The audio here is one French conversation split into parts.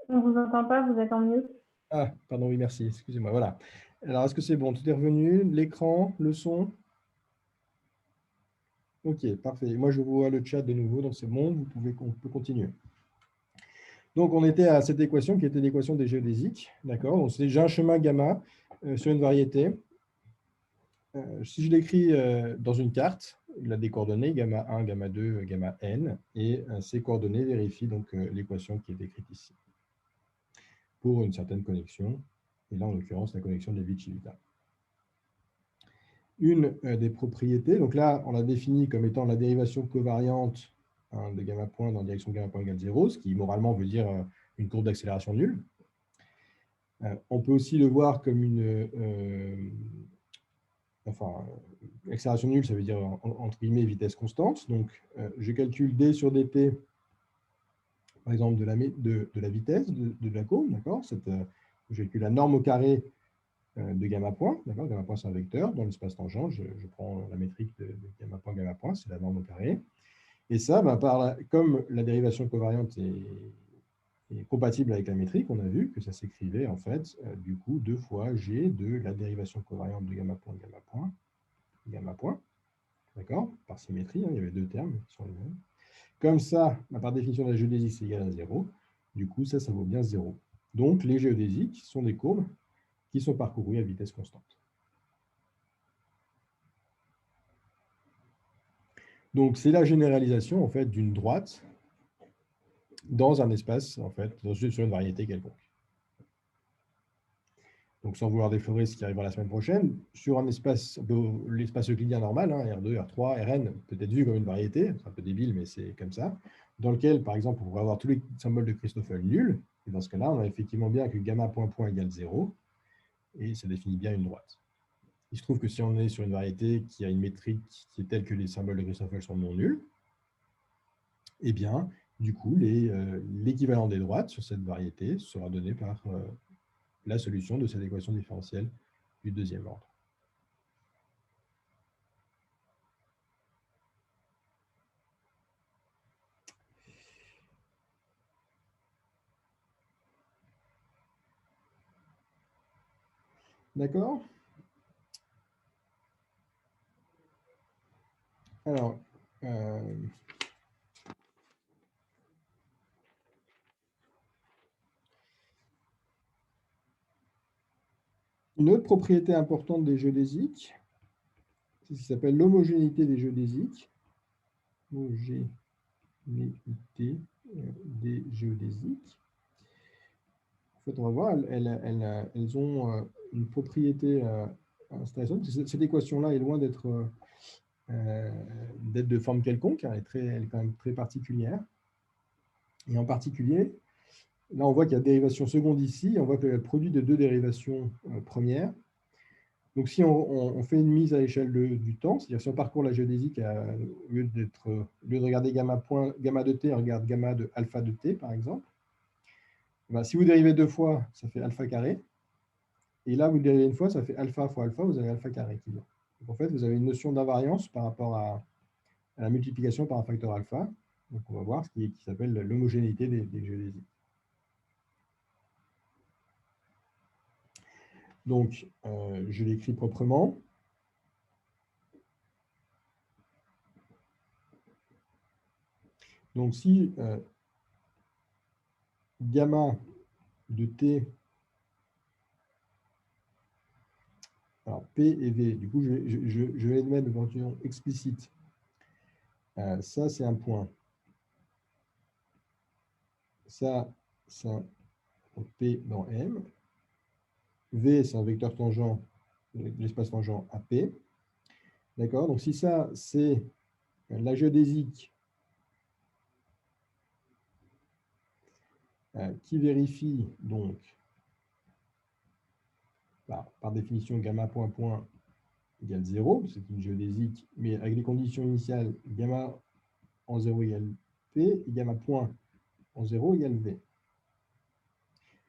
On ne vous entend pas, vous êtes en mute. Ah, pardon, oui, merci, excusez-moi, voilà. Alors, est-ce que c'est bon? Tout est revenu? L'écran, le son? Ok, parfait. Moi, je vois le chat de nouveau, donc c'est bon, on peut continuer. Donc, on était à cette équation qui était l'équation des géodésiques, d'accord? Donc, j'ai un chemin gamma sur une variété. Si je l'écris dans une carte, il a des coordonnées, gamma 1, gamma 2, gamma n, et ces coordonnées vérifient donc l'équation qui est écrite ici pour une certaine connexion, et là, en l'occurrence, la connexion de Levi-Civita. Une des propriétés, donc là, on l'a défini comme étant la dérivation covariante de gamma point dans la direction gamma point égale 0, ce qui moralement veut dire une courbe d'accélération nulle. On peut aussi le voir comme une... accélération nulle, ça veut dire entre guillemets vitesse constante. Donc, je calcule d sur dt, par exemple, de la vitesse de la courbe, d'accord? Je calcule la norme au carré de gamma point, d'accord? Gamma point, c'est un vecteur. Dans l'espace tangent, je prends la métrique de gamma point, c'est la norme au carré. Et ça, comme la dérivation covariante est compatible avec la métrique, on a vu que ça s'écrivait en fait, du coup, 2 fois g de la dérivation covariante de gamma point, d'accord? Par symétrie, hein, il y avait deux termes qui sont les mêmes. Comme ça, par définition, la géodésique, c'est égal à 0. Du coup, ça vaut bien 0. Donc, les géodésiques sont des courbes qui sont parcourues à vitesse constante. Donc, c'est la généralisation en fait, d'une droite dans un espace, en fait, sur une variété quelconque. Donc, sans vouloir déflorer ce qui arrivera la semaine prochaine, sur un espace, l'espace euclidien normal, hein, R2, R3, Rn, peut-être vu comme une variété, c'est un peu débile, mais c'est comme ça, dans lequel, par exemple, on pourrait avoir tous les symboles de Christoffel nuls, et dans ce cas-là, on a effectivement bien que gamma point point égale 0, et ça définit bien une droite. Il se trouve que si on est sur une variété qui a une métrique qui est telle que les symboles de Christoffel sont non nuls, eh bien, du coup, l'équivalent des droites sur cette variété sera donné par la solution de cette équation différentielle du deuxième ordre. D'accord? Alors, une autre propriété importante des géodésiques, c'est ce qui s'appelle l'homogénéité des géodésiques. Homogénéité des géodésiques. En fait, on va voir, elles ont une propriété intéressante. Cette équation-là est loin d'être de forme quelconque, elle est quand même très particulière. Et en particulier, là, on voit qu'il y a dérivation seconde ici, on voit qu'il y a le produit de deux dérivations premières. Donc, si on fait une mise à l'échelle du temps, c'est-à-dire si on parcourt la géodésique, au lieu de regarder gamma de t, on regarde gamma de alpha de t, par exemple. Ben, si vous dérivez deux fois, ça fait alpha carré. Et là, vous dérivez une fois, ça fait alpha fois alpha, vous avez alpha carré qui vient. Donc, en fait, vous avez une notion d'invariance par rapport à la multiplication par un facteur alpha. Donc, on va voir ce qui s'appelle l'homogénéité des géodésiques. Donc, je l'écris proprement. Donc, si gamma de t, alors P et V, du coup, je vais mettre de mention explicite. Ça, c'est un point. Ça, c'est un P dans M. V, c'est un vecteur tangent, l'espace tangent à P. D'accord? Donc, si ça, c'est la géodésique qui vérifie, donc, par définition, gamma point point égale 0, c'est une géodésique, mais avec les conditions initiales, gamma en 0 égale P, et gamma point en 0 égale V.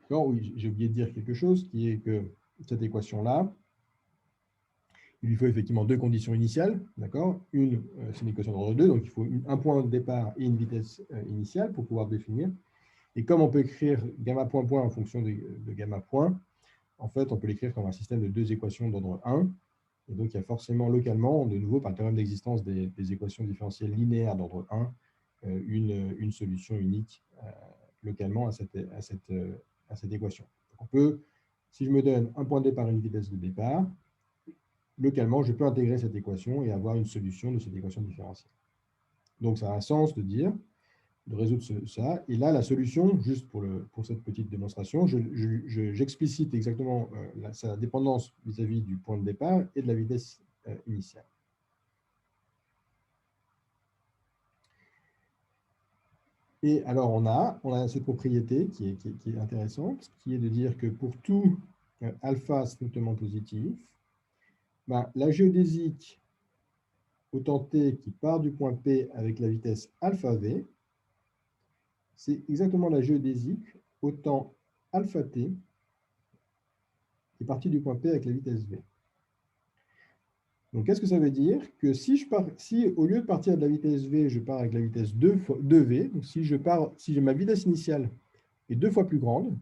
D'accord? Oui, j'ai oublié de dire quelque chose, qui est que cette équation-là, il lui faut effectivement deux conditions initiales, d'accord? Une, c'est une équation d'ordre 2, donc il faut un point de départ et une vitesse initiale pour pouvoir définir Et comme on peut écrire gamma point point en fonction de gamma point, en fait, on peut l'écrire comme un système de deux équations d'ordre 1. Et donc, il y a forcément localement, de nouveau, par le théorème d'existence des équations différentielles linéaires d'ordre 1, une solution unique localement à cette équation. On peut, si je me donne un point de départ et une vitesse de départ, localement, je peux intégrer cette équation et avoir une solution de cette équation différentielle. Donc, ça a un sens de dire, de résoudre ça. Et là, la solution, juste pour cette petite démonstration, j'explicite exactement sa dépendance vis-à-vis du point de départ et de la vitesse initiale. Et alors, on a cette propriété qui est intéressante, qui est de dire que pour tout alpha strictement positif, ben, la géodésique au temps t qui part du point P avec la vitesse alpha v, c'est exactement la géodésique au temps alpha t qui est partie du point P avec la vitesse v. Donc, qu'est-ce que ça veut dire? Que si au lieu de partir de la vitesse v, je pars avec la vitesse 2v, donc si ma vitesse initiale est 2 fois plus grande,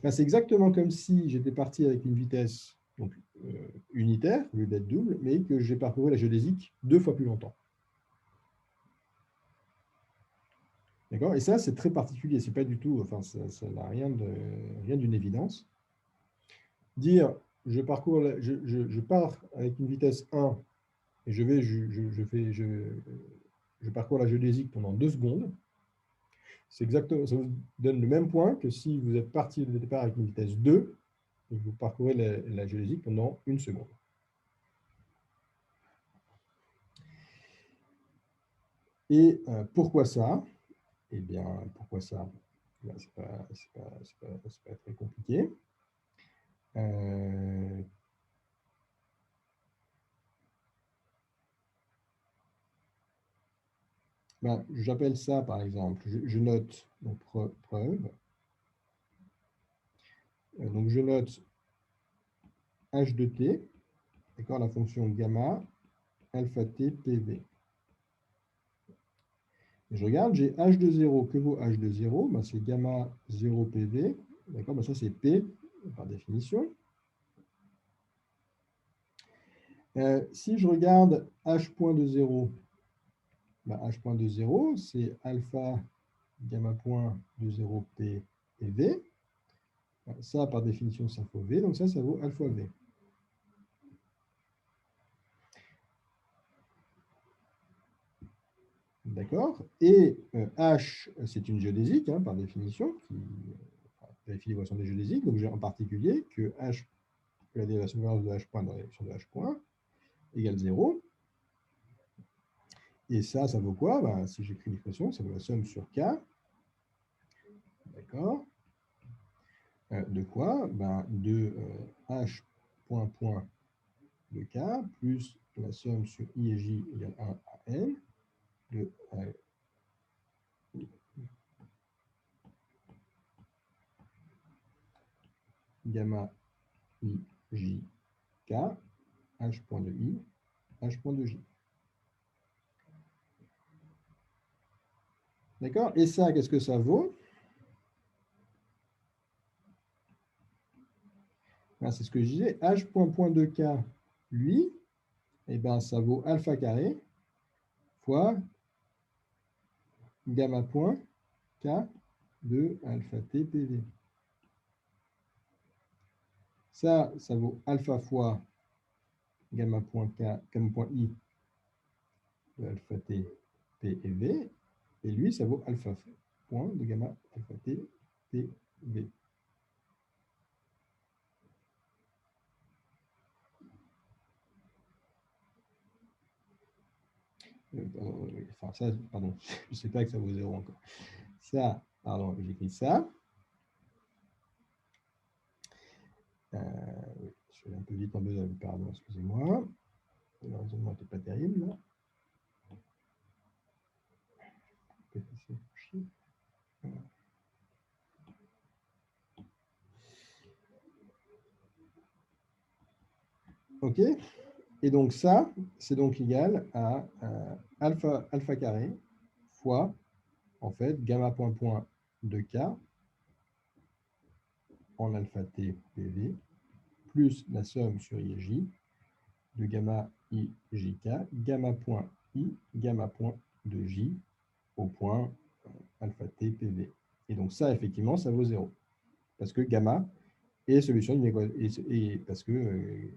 ben c'est exactement comme si j'étais parti avec une vitesse donc, unitaire, au lieu d'être double, mais que j'ai parcouru la géodésique 2 fois plus longtemps. D'accord? Et ça, c'est très particulier. C'est pas du tout, enfin, ça n'a rien d'une évidence. Dire, je pars avec une vitesse 1 et je parcours la géodésique pendant 2 secondes. C'est exactement, ça vous donne le même point que si vous êtes parti de départ avec une vitesse 2 et que vous parcourez la géodésique pendant 1 seconde. Et pourquoi ça? Eh bien, pourquoi ça? Ce n'est pas très compliqué. Ben, j'appelle ça, par exemple, je note donc, preuve. Donc, je note h de t, d'accord, la fonction gamma, alpha t, pv. Et je regarde, j'ai h de 0. Que vaut h de 0? Ben, c'est gamma 0 pv. D'accord, ben, ça c'est p par définition. Si je regarde h point de 0, ben, h point de 0, c'est alpha gamma point de 0 p et v. Ça, par définition, ça vaut v, donc ça vaut alpha v. D'accord? Et H, c'est une géodésique, hein, par définition, qui vérifie l'équation des géodésiques. Donc, j'ai en particulier que H, que la dérivation inverse de H point dans la direction de H point, égale 0. Et ça vaut quoi? Ben, si j'écris l'expression, ça vaut la somme sur K. D'accord? De quoi? Ben, de H point point de K plus la somme sur I et J égale 1 à N de gamma I, J, K, H point de I, H point de J. D'accord? Et ça, qu'est-ce que ça vaut? Ben, c'est ce que je disais. H point point de K, lui, eh ben, ça vaut alpha carré fois gamma point K de alpha T PV. Ça vaut alpha fois gamma point K, gamma point I de alpha T P et V. Et lui, ça vaut alpha point de gamma alpha T P V. Enfin, ça, pardon, je ne sais pas que ça vaut 0 encore. Ça, pardon, j'écris ça. Oui, je suis un peu vite en besogne, pardon, excusez-moi. Le raisonnement n'était pas terrible, là. OK. Et donc ça, c'est donc égal à alpha carré fois en fait, gamma point point de k en alpha t PV, plus la somme sur IJ de gamma IJK, gamma point I, gamma point de J au point alpha t PV. Et donc ça, effectivement, ça vaut 0. Parce que gamma est solution d'une équation, et parce que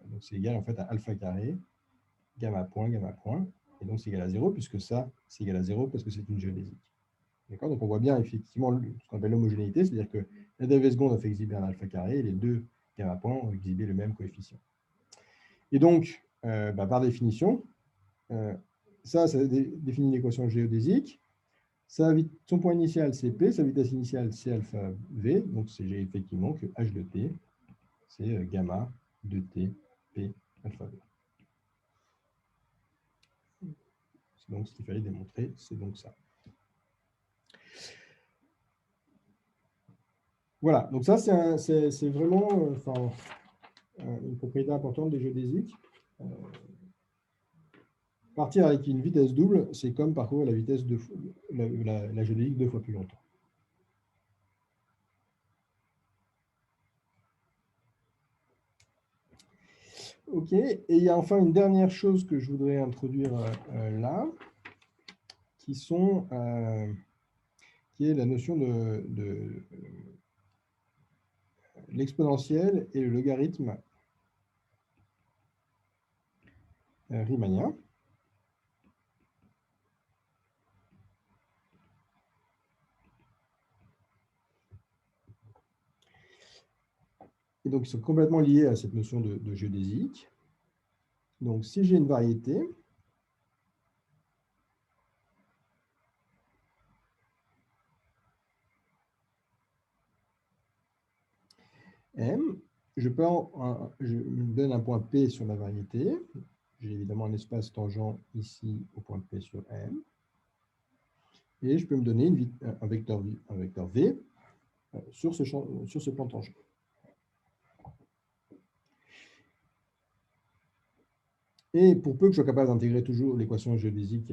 donc c'est égal en fait à alpha carré, gamma point, et donc c'est égal à 0, puisque ça, c'est égal à 0 parce que c'est une géodésique. D'accord. Donc on voit bien effectivement ce qu'on appelle l'homogénéité, c'est-à-dire que la dérivée seconde a fait exhiber un alpha carré, et les deux gamma points ont exhibé le même coefficient. Et donc, par définition, ça définit l'équation géodésique. Son point initial, c'est P, sa vitesse initiale, c'est alpha V. Donc, c'est effectivement que H de T, c'est gamma de T, P, alpha V. C'est donc ce qu'il fallait démontrer, c'est donc ça. Voilà, donc ça, c'est vraiment une propriété importante des géodésiques. Partir avec une vitesse double, c'est comme parcourir la vitesse la géodésique 2 fois plus longtemps. OK, et il y a enfin une dernière chose que je voudrais introduire là, qui est la notion de l'exponentielle et le logarithme riemanien. Et donc, ils sont complètement liés à cette notion de géodésique. Donc, si j'ai une variété, M, je me donne un point P sur ma variété. J'ai évidemment un espace tangent ici au point P sur M. Et je peux me donner un vecteur V sur ce plan tangent. Et pour peu que je sois capable d'intégrer toujours l'équation géodésique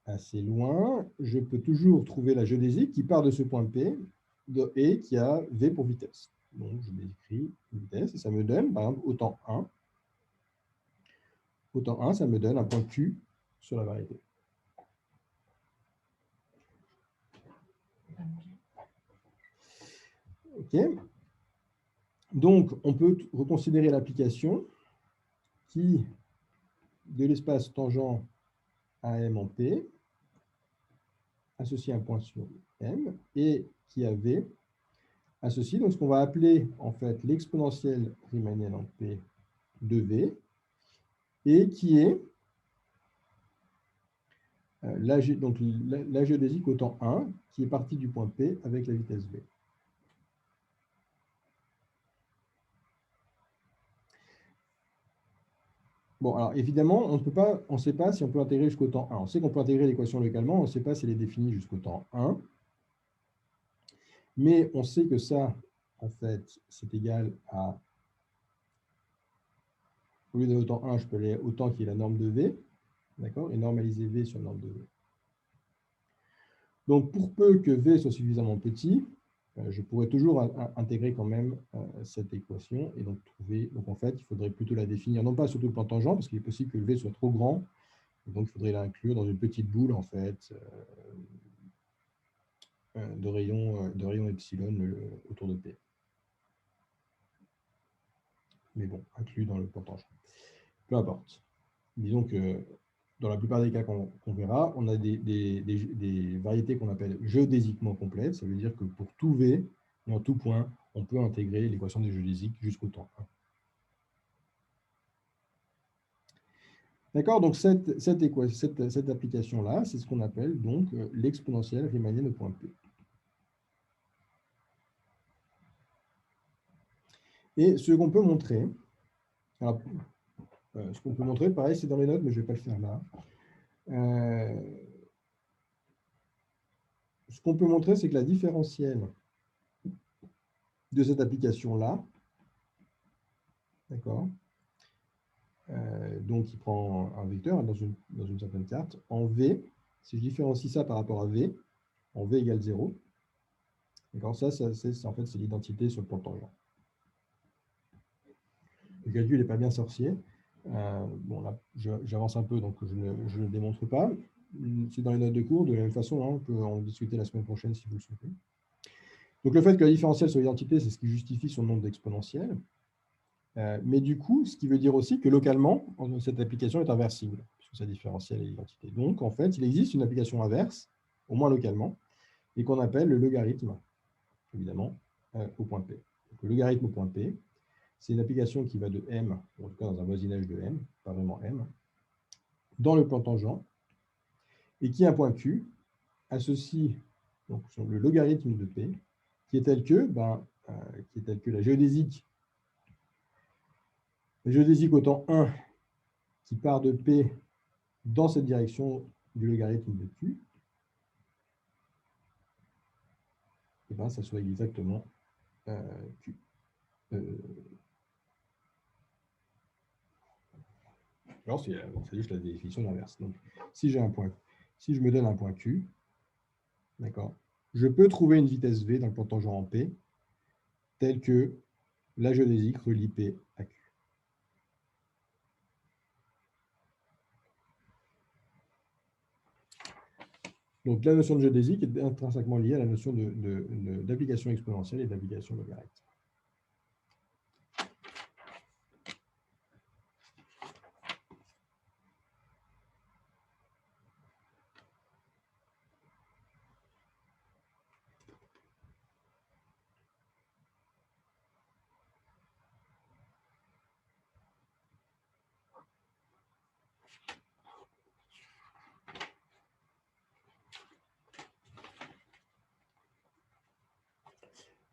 assez loin, je peux toujours trouver la géodésique qui part de ce point P et qui a V pour vitesse. Donc, je l'écris vitesse et ça me donne, par exemple, autant 1. Autant 1, ça me donne un point Q sur la variété. OK. Donc, on peut reconsidérer l'application qui, de l'espace tangent à M en P, associe un point sur M et qui a V associe donc ce qu'on va appeler en fait l'exponentielle riemannienne en P de V et qui est la géodésique au temps 1 qui est partie du point P avec la vitesse V. Bon, alors évidemment, on ne sait pas si on peut intégrer jusqu'au temps 1. On sait qu'on peut intégrer l'équation localement, on ne sait pas si elle est définie jusqu'au temps 1. Mais on sait que ça, en fait, c'est égal à, au lieu de autant 1, je peux aller au temps qui est la norme de V, d'accord, et normaliser V sur la norme de V. Donc, pour peu que V soit suffisamment petit, je pourrais toujours intégrer quand même cette équation et donc trouver. Donc, en fait, il faudrait plutôt la définir, non pas sur tout le plan tangent, parce qu'il est possible que le V soit trop grand, et donc il faudrait l'inclure dans une petite boule, en fait, de rayon epsilon autour de P. Mais bon, inclus dans le plan tangent. Peu importe. Disons que dans la plupart des cas qu'on verra, on a des variétés qu'on appelle géodésiquement complètes. Ça veut dire que pour tout V et en tout point, on peut intégrer l'équation des géodésiques jusqu'au temps 1. D'accord. Donc cette application-là, c'est ce qu'on appelle donc l'exponentielle riemannienne au point P. Et ce qu'on peut montrer, alors, ce qu'on peut montrer, pareil, c'est dans les notes, mais je ne vais pas le faire là. Ce qu'on peut montrer, c'est que la différentielle de cette application-là, d'accord, donc il prend un vecteur dans une certaine carte, en V, Si je différencie ça par rapport à V, en V égale 0, ça, en fait, c'est l'identité sur le plan tangent. Le calcul n'est pas bien sorcier. Bon, là, j'avance un peu, donc je ne le démontre pas. C'est dans les notes de cours. De la même façon, on peut en discuter la semaine prochaine si vous le souhaitez. Donc, le fait que la différentielle soit l'identité, c'est ce qui justifie son nombre d'exponentielles. Mais du coup, ce qui veut dire aussi que localement, cette application est inversible, puisque sa différentielle est l'identité. Donc, en fait, il existe une application inverse, au moins localement, et qu'on appelle le logarithme, évidemment, au point P. Donc, le logarithme au point P, c'est une application qui va de M, en tout cas dans un voisinage de M, pas vraiment M, dans le plan tangent, et qui, à un point Q, associe donc, le logarithme de P, qui est tel que, la géodésique autant 1 qui part de P dans cette direction du logarithme de Q, et bien, ça soit exactement Q. Alors, c'est juste la définition d'inverse. Donc, si je me donne un point Q, d'accord, je peux trouver une vitesse V dans le plan tangent en P, telle que la géodésique relie P à Q. Donc, la notion de géodésique est intrinsèquement liée à la notion d'application exponentielle et d'application logarithmique.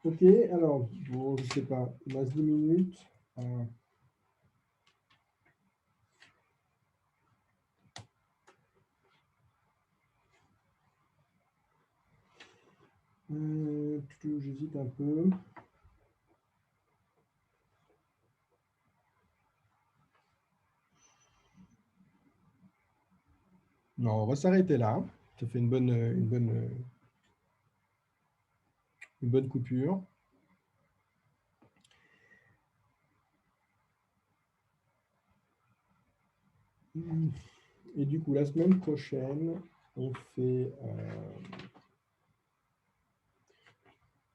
Ok, alors, bon, je ne sais pas, il reste 10 minutes. J'hésite un peu. Non, on va s'arrêter là. Ça fait une bonne coupure. Et du coup, la semaine prochaine, on fait...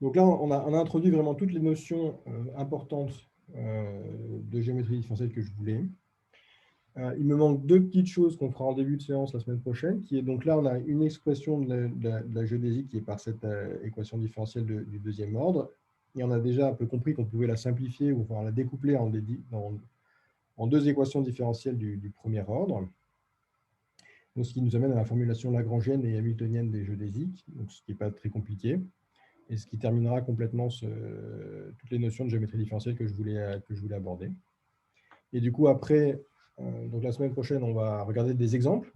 Donc là, on a introduit vraiment toutes les notions importantes de géométrie différentielle que je voulais. Il me manque deux petites choses qu'on fera en début de séance la semaine prochaine, qui est donc là, on a une expression de la géodésie qui est par cette équation différentielle du deuxième ordre. Et on a déjà un peu compris qu'on pouvait la simplifier ou la découpler en deux équations différentielles du premier ordre. Donc, ce qui nous amène à la formulation lagrangienne et hamiltonienne des géodésiques, donc ce qui n'est pas très compliqué, et ce qui terminera complètement toutes les notions de géométrie différentielle que je voulais aborder. Et du coup, après, donc la semaine prochaine, on va regarder des exemples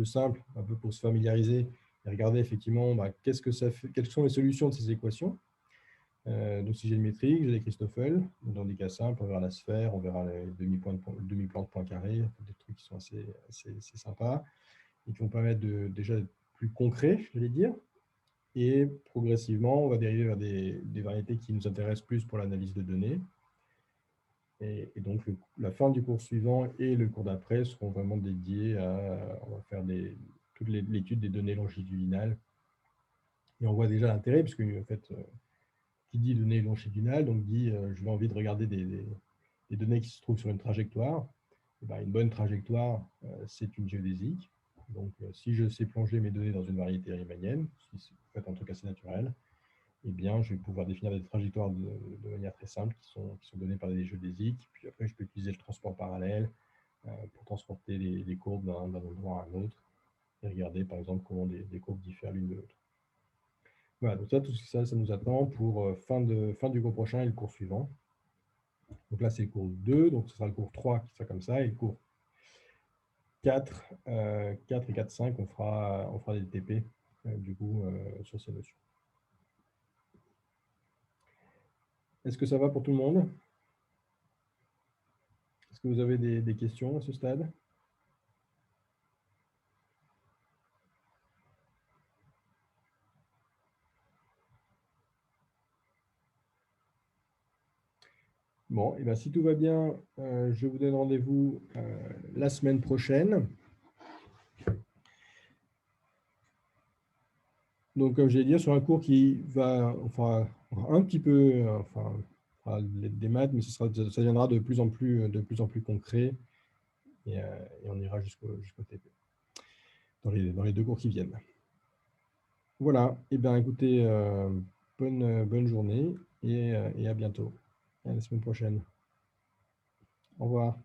simples, un peu pour se familiariser et regarder effectivement qu'est-ce que ça fait, quelles sont les solutions de ces équations. Donc, si j'ai le métrique, j'ai les Christoffel. Dans des cas simples, on verra la sphère, on verra les demi-plans de points carrés, des trucs qui sont assez sympas et qui vont permettre déjà d'être plus concrets, je vais dire. Et progressivement, on va dériver vers des variétés qui nous intéressent plus pour l'analyse de données. Et donc, la fin du cours suivant et le cours d'après seront vraiment dédiés on va faire toute l'étude des données longitudinales. Et on voit déjà l'intérêt, puisque en fait, qui dit données longitudinales, donc dit j'ai envie de regarder des données qui se trouvent sur une trajectoire. Et une bonne trajectoire, c'est une géodésique. Donc, si je sais plonger mes données dans une variété riemannienne, si c'est en fait un truc assez naturel, eh bien, je vais pouvoir définir des trajectoires de manière très simple qui sont données par des géodésiques. Puis après, je peux utiliser le transport parallèle pour transporter les courbes d'un endroit à un autre et regarder, par exemple, comment des courbes diffèrent l'une de l'autre. Voilà, donc tout ça nous attend pour fin du cours prochain et le cours suivant. Donc là, c'est le cours 2, donc ce sera le cours 3 qui sera comme ça, et le cours 4 et 4-5, on fera des TP, du coup, sur ces notions. Est-ce que ça va pour tout le monde? Est-ce que vous avez des questions à ce stade? Bon, et ben, si tout va bien, je vous donne rendez-vous la semaine prochaine. Donc, comme je l'ai dit, sur un cours qui va, enfin, un petit peu, enfin, des maths, mais ça deviendra de plus en plus concret et, et on ira jusqu'au TP dans les 2 cours qui viennent. Voilà, et bien écoutez, bonne journée et à bientôt. À la semaine prochaine. Au revoir.